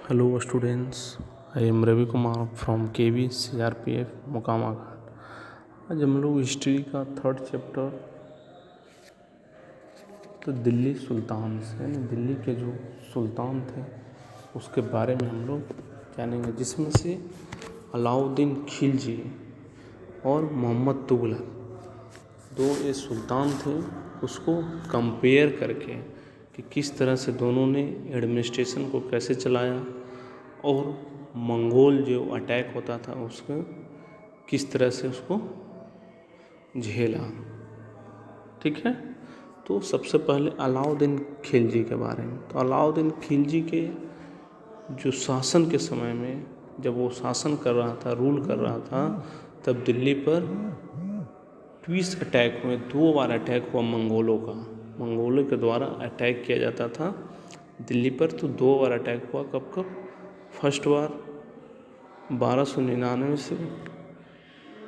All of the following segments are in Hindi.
Hello students, I am Ravi Kumar from KV CRPF Mokama घाट। आज हम लोग हिस्ट्री का थर्ड चैप्टर तो दिल्ली सुल्तान से यानी दिल्ली के जो सुल्तान थे उसके बारे में हम लोग जानेंगे, जिसमें से अलाउद्दीन खिलजी और मोहम्मद तुगलक दो ये सुल्तान थे। उसको कंपेयर करके कि किस तरह से दोनों ने एडमिनिस्ट्रेशन को कैसे चलाया और मंगोल जो अटैक होता था उसको किस तरह से उसको झेला। ठीक है, तो सबसे पहले अलाउद्दीन खिलजी के बारे में। तो अलाउद्दीन खिलजी के जो शासन के समय में जब वो शासन कर रहा था, रूल कर रहा था, तब दिल्ली पर 20 अटैक हुए। 2 बार अटैक हुआ मंगोलों के द्वारा अटैक किया जाता था दिल्ली पर। तो 2 बार अटैक हुआ। कब कब? फर्स्ट बार 1299 से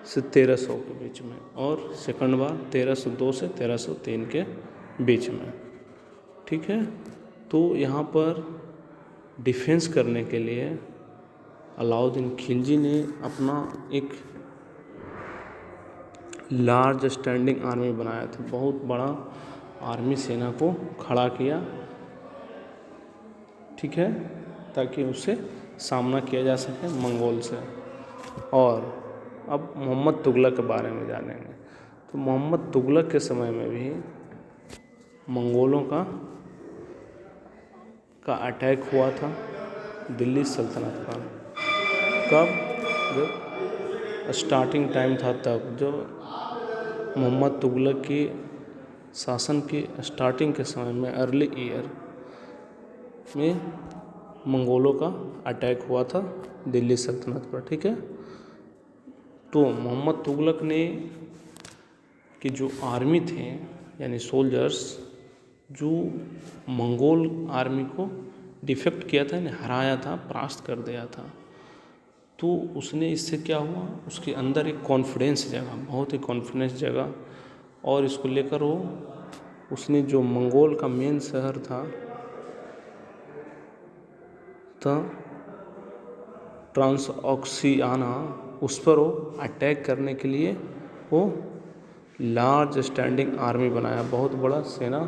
1300 के बीच में और सेकंड बार 1302 से 1303 के बीच में। ठीक है, तो यहाँ पर डिफेंस करने के लिए अलाउद्दीन खिलजी ने अपना एक लार्ज स्टैंडिंग आर्मी बनाया था। बहुत बड़ा आर्मी सेना को खड़ा किया, ठीक है, ताकि उससे सामना किया जा सके मंगोल से। और अब मोहम्मद तुगलक के बारे में जानेंगे। तो मोहम्मद तुगलक के समय में भी मंगोलों का अटैक हुआ था दिल्ली सल्तनत पर। कब? जब स्टार्टिंग टाइम था, तब जो मोहम्मद तुगलक की शासन की स्टार्टिंग के समय में अर्ली ईयर में मंगोलों का अटैक हुआ था दिल्ली सल्तनत पर। ठीक है, तो मोहम्मद तुगलक ने कि जो आर्मी थे यानी सोल्जर्स, जो मंगोल आर्मी को डिफेक्ट किया था, यानी हराया था, परास्त कर दिया था, तो उसने इससे क्या हुआ, उसके अंदर एक कॉन्फिडेंस जगा, बहुत ही कॉन्फिडेंस जगा। और इसको लेकर उसने जो मंगोल का मेन शहर था ट्रांसऑक्सियाना, उस पर वो अटैक करने के लिए वो लार्ज स्टैंडिंग आर्मी बनाया, बहुत बड़ा सेना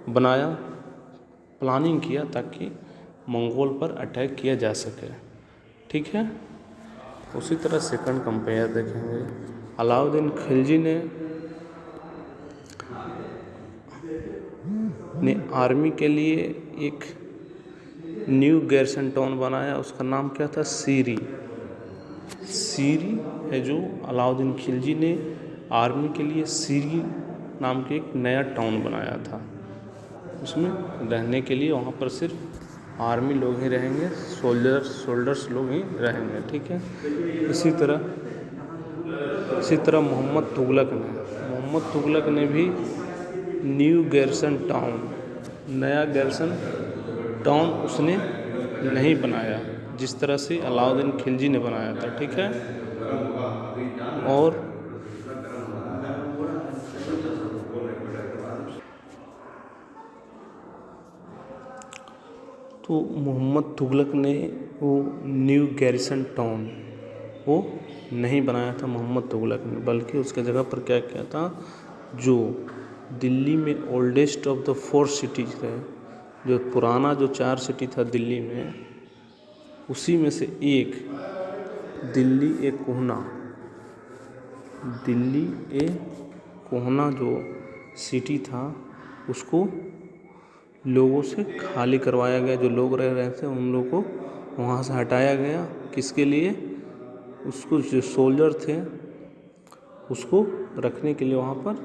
बनाया, प्लानिंग किया ताकि मंगोल पर अटैक किया जा सके। ठीक है, उसी तरह सेकंड कंपेयर देखेंगे। अलाउद्दीन खिलजी ने आर्मी के लिए एक न्यू गैरसन टाउन बनाया। उसका नाम क्या था? सीरी है। जो अलाउद्दीन खिलजी ने आर्मी के लिए सीरी नाम के एक नया टाउन बनाया था। उसमें रहने के लिए वहाँ पर सिर्फ आर्मी लोग ही रहेंगे, सोल्जर्स लोग ही रहेंगे। ठीक है, इसी तरह मोहम्मद तुगलक ने भी न्यू गैरसन टाउन, नया गैरसन टाउन उसने नहीं बनाया जिस तरह से अलाउद्दीन खिलजी ने बनाया था। ठीक है, और तो मोहम्मद तुगलक ने वो न्यू गैरिसन टाउन वो नहीं बनाया था मोहम्मद तुगलक ने, बल्कि उसके जगह पर क्या किया था, जो दिल्ली में ओल्डेस्ट ऑफ द 4 सिटीज है, जो पुराना जो 4 सिटी था दिल्ली में, उसी में से एक दिल्ली ए कोहना जो सिटी था उसको लोगों से खाली करवाया गया। जो लोग रह रहे थे उन लोगों को वहाँ से हटाया गया। किसके लिए? उसको जो सोल्जर थे उसको रखने के लिए वहाँ पर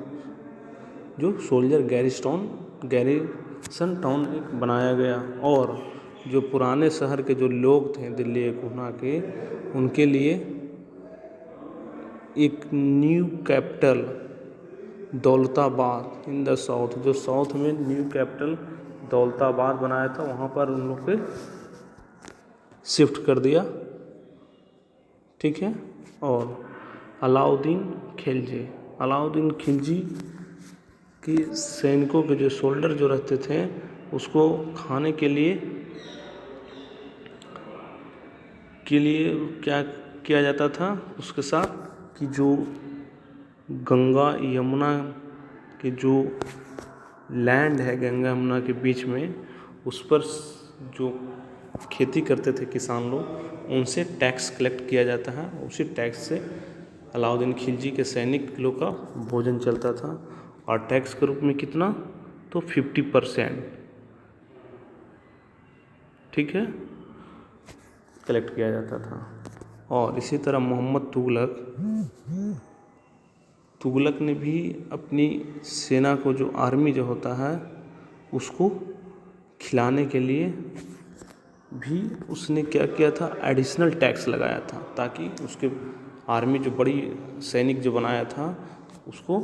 जो सोल्जर गैरिसन टाउन एक बनाया गया। और जो पुराने शहर के जो लोग थे दिल्ली कोहना के, उनके लिए एक new capital Daulatabad in the south, जो साउथ में न्यू कैपिटल दौलताबाद बनाया था, वहाँ पर उन लोग पे शिफ्ट कर दिया। ठीक है, और अलाउद्दीन खिलजी की सैनिकों के जो सोल्जर जो रहते थे उसको खाने के लिए के लिए क्या किया जाता था उसके साथ कि जो गंगा यमुना के जो लैंड है गंगा यमुना के बीच में, उस पर जो खेती करते थे किसान लोग, उनसे टैक्स कलेक्ट किया जाता है। उसी टैक्स से अलाउद्दीन खिलजी के सैनिक लोग का भोजन चलता था। और टैक्स के रूप में कितना, तो 50%, ठीक है, कलेक्ट किया जाता था। और इसी तरह मोहम्मद तुगलक ने भी अपनी सेना को, जो आर्मी जो होता है, उसको खिलाने के लिए भी उसने क्या किया था, एडिशनल टैक्स लगाया था, ताकि उसके आर्मी जो बड़ी सैनिक जो बनाया था उसको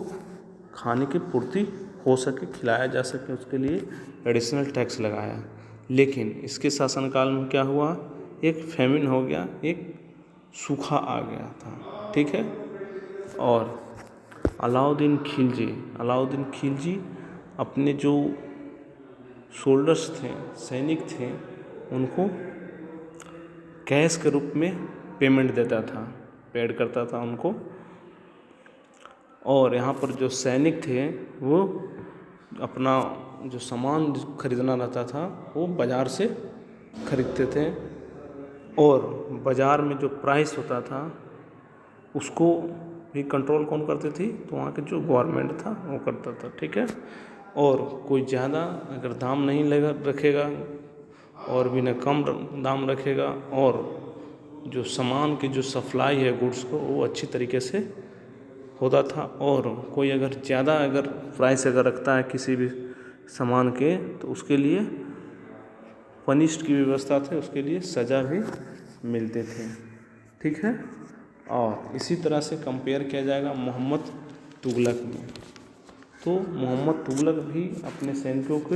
खाने की पूर्ति हो सके, खिलाया जा सके, उसके लिए एडिशनल टैक्स लगाया। लेकिन इसके शासनकाल में क्या हुआ, एक फैमिन हो गया, एक सूखा आ गया था, ठीक है। और अलाउद्दीन खिलजी अपने जो सोल्डर्स थे, सैनिक थे, उनको कैश के रूप में पेमेंट देता था, पेड करता था उनको। और यहाँ पर जो सैनिक थे वो अपना जो सामान खरीदना रहता था वो बाज़ार से खरीदते थे। और बाज़ार में जो प्राइस होता था उसको भी कंट्रोल कौन करती थी, तो वहाँ के जो गवर्नमेंट था वो करता था, ठीक है। और कोई ज़्यादा अगर दाम नहीं रखेगा और भी न कम दाम रखेगा, और जो सामान की जो सप्लाई है गुड्स को, वो अच्छी तरीके से होता था। और कोई अगर ज़्यादा प्राइस रखता है किसी भी सामान के, तो उसके लिए पनिश्ड की व्यवस्था थी, उसके लिए सज़ा भी मिलते थे, ठीक है। और इसी तरह से कंपेयर किया जाएगा मोहम्मद तुगलक में, तो मोहम्मद तुगलक भी अपने सैनिकों को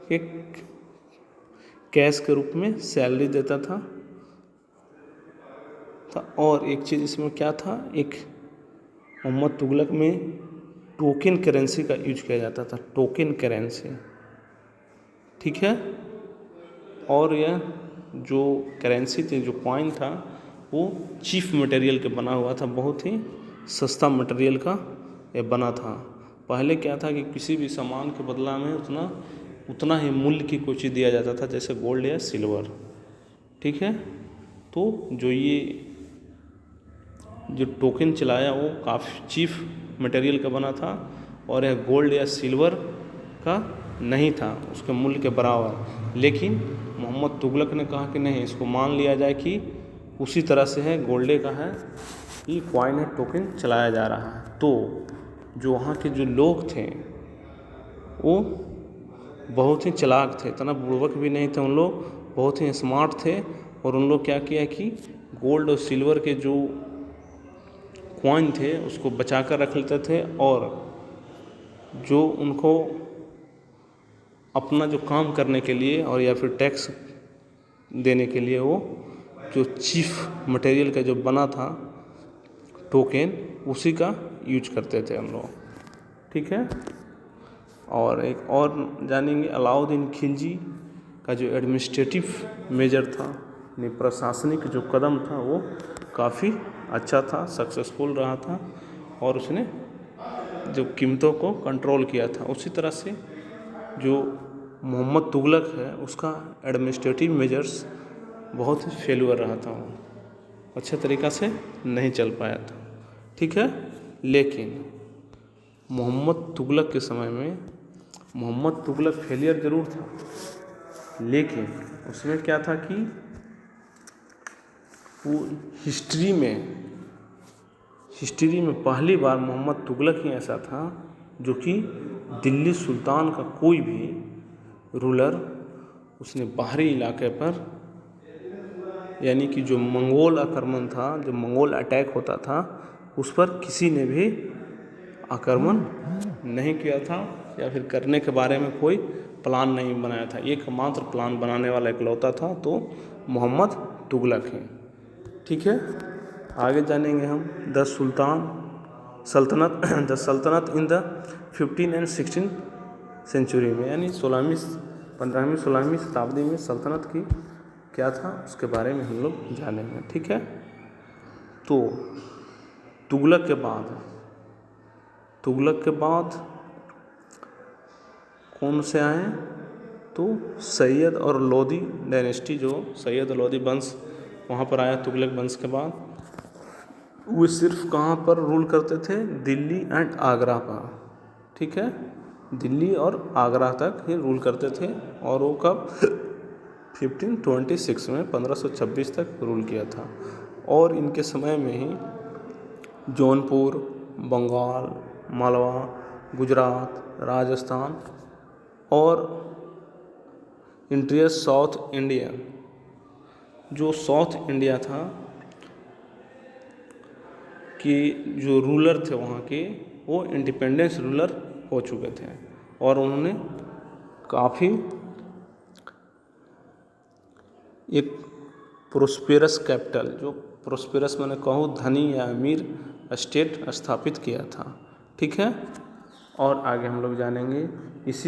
एक कैश के रूप में सैलरी देता था। और एक चीज़ इसमें क्या था, एक मोहम्मद तुगलक में टोकन करेंसी का यूज किया जाता था, टोकन करेंसी, ठीक है। और यह जो करेंसी थी, जो कॉइन था, वो चीफ मटेरियल के बना हुआ था, बहुत ही सस्ता मटेरियल का ये बना था। पहले क्या था कि किसी भी सामान के बदला में उतना ही मूल्य की कोई चीज़ दिया जाता था, जैसे गोल्ड या सिल्वर, ठीक है। तो जो टोकन चलाया वो काफ़ी चीफ मटेरियल का बना था, और यह गोल्ड या सिल्वर का नहीं था उसके मूल्य के बराबर। लेकिन मोहम्मद तुगलक ने कहा कि नहीं, इसको मान लिया जाए कि उसी तरह से है, गोल्डे का है, ये कॉइन है, टोकन चलाया जा रहा है। तो जो वहाँ के जो लोग थे वो बहुत ही चालाक थे, इतना बुड़बक भी नहीं थे उन लोग, बहुत ही स्मार्ट थे। और उन लोग क्या किया कि गोल्ड और सिल्वर के जो कॉइन थे उसको बचा कर रख लेते थे, और जो उनको अपना जो काम करने के लिए और या फिर टैक्स देने के लिए, वो जो चीफ मटेरियल का जो बना था टोकन, उसी का यूज करते थे हम लोग, ठीक है। और एक और जानेंगे, अलाउद्दीन खिलजी का जो एडमिनिस्ट्रेटिव मेजर था, प्रशासनिक जो कदम था, वो काफ़ी अच्छा था, सक्सेसफुल रहा था, और उसने जो कीमतों को कंट्रोल किया था। उसी तरह से जो मोहम्मद तुगलक है, उसका एडमिनिस्ट्रेटिव मेजर्स बहुत ही फेलुअर रहा था, वो अच्छे तरीक़ा से नहीं चल पाया था, ठीक है। लेकिन मोहम्मद तुगलक के समय में मोहम्मद तुगलक फेलियर ज़रूर था, लेकिन उसमें क्या था कि वो हिस्ट्री में पहली बार मोहम्मद तुगलक ही ऐसा था जो कि दिल्ली सुल्तान का कोई भी रूलर, उसने बाहरी इलाके पर, यानी कि जो मंगोल आक्रमण था, जो मंगोल अटैक होता था, उस पर किसी ने भी आक्रमण नहीं किया था, या फिर करने के बारे में कोई प्लान नहीं बनाया था। एकमात्र प्लान बनाने वाला इकलौता था तो मोहम्मद तुगलक है, ठीक है। आगे जानेंगे हम द सल्तनत in the 15th and 16th century में, यानी 15वीं 16वीं शताब्दी में सल्तनत की क्या था उसके बारे में हम लोग जानेंगे। ठीक है, तो तुगलक के बाद कौन से आए, तो सैयद और लोदी डायनेस्टी, जो सैयद और लोदी वंश वहाँ पर आया तुगलक वंश के बाद। वो सिर्फ कहाँ पर रूल करते थे, दिल्ली एंड आगरा पर। ठीक है, दिल्ली और आगरा तक ही रूल करते थे। और वो कब 1526 में 1526 तक रूल किया था। और इनके समय में ही जौनपुर, बंगाल, मालवा, गुजरात, राजस्थान और इंटीरियर साउथ इंडिया, जो साउथ इंडिया था कि जो रूलर थे वहाँ के, वो इंडिपेंडेंस रूलर हो चुके थे और उन्होंने काफ़ी एक प्रोस्पेरस कैपिटल, जो प्रोस्पेरस मैंने कहूँ धनी या अमीर स्टेट स्थापित किया था। ठीक है, और आगे हम लोग जानेंगे। इस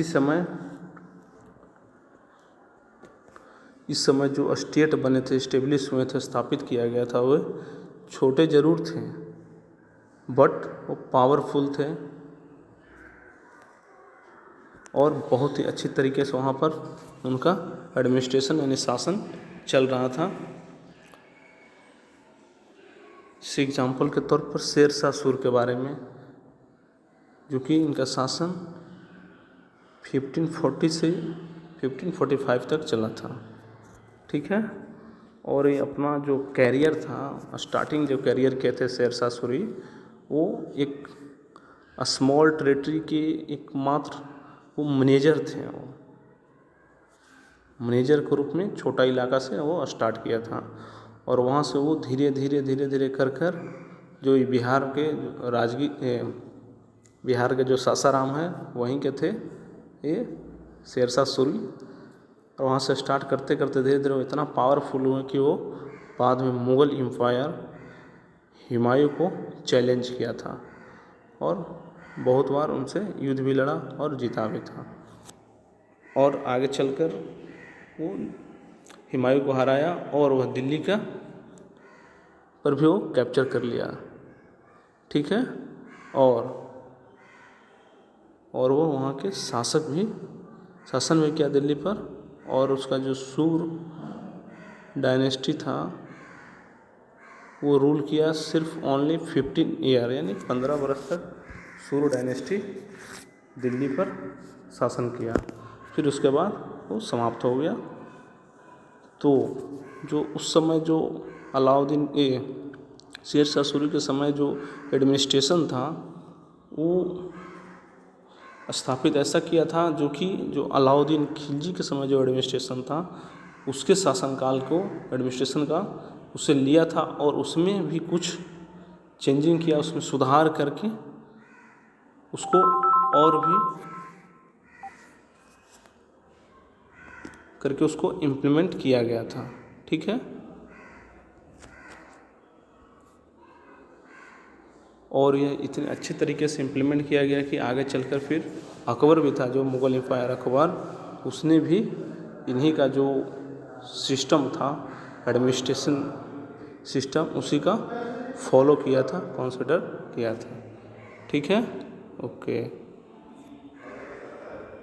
समय जो स्टेट बने थे, इस्टेब्लिश हुए थे, स्थापित किया गया था, वो छोटे ज़रूर थे बट वो पावरफुल थे और बहुत ही अच्छी तरीके से वहाँ पर उनका एडमिनिस्ट्रेशन यानी शासन चल रहा था। इस एग्जाम्पल के तौर पर शेर शाह सूरी के बारे में, जो कि इनका शासन 1540 से 1545 तक चला था। ठीक है, और ये अपना जो कैरियर था, स्टार्टिंग जो कैरियर किए थे शेर शाह सूरी, वो एक स्मॉल टेरिटरी के एकमात्र वो मैनेजर थे। वो मैनेजर के रूप में छोटा इलाका से वो स्टार्ट किया था और वहाँ से वो धीरे धीरे कर जो बिहार के जो सासाराम है वहीं के थे ये शेर शाह सूरी। और वहाँ से स्टार्ट करते धीरे धीरे वो इतना पावरफुल हुए कि वो बाद में मुग़ल एम्पायर हुमायूं को चैलेंज किया था और बहुत बार उनसे युद्ध भी लड़ा और जीता भी था। और आगे चलकर वो हुमायूं को हराया और वह दिल्ली का पर भी वो कैप्चर कर लिया। ठीक है, और वो वहाँ के शासन भी किया दिल्ली पर। और उसका जो सूर डायनेस्टी था वो रूल किया सिर्फ ओनली 15 ईयर, यानी 15 वर्ष तक सूर डायनेस्टी दिल्ली पर शासन किया। फिर उसके बाद वो समाप्त हो गया। तो जो उस समय जो अलाउद्दीन शेर शाह सूरी के समय जो एडमिनिस्ट्रेशन था वो स्थापित ऐसा किया था, जो कि जो अलाउद्दीन खिलजी के समय जो एडमिनिस्ट्रेशन था उसके शासनकाल को एडमिनिस्ट्रेशन का उसे लिया था और उसमें भी कुछ चेंजिंग किया, उसमें सुधार करके उसको और भी करके उसको इम्प्लीमेंट किया गया था। ठीक है, और यह इतने अच्छे तरीके से इम्प्लीमेंट किया गया कि आगे चलकर फिर अकबर भी था, जो मुग़ल एम्पायर अकबर, उसने भी इन्हीं का जो सिस्टम था एडमिनिस्ट्रेशन सिस्टम उसी का फॉलो किया था, कंसिडर किया था। ठीक है, ओके।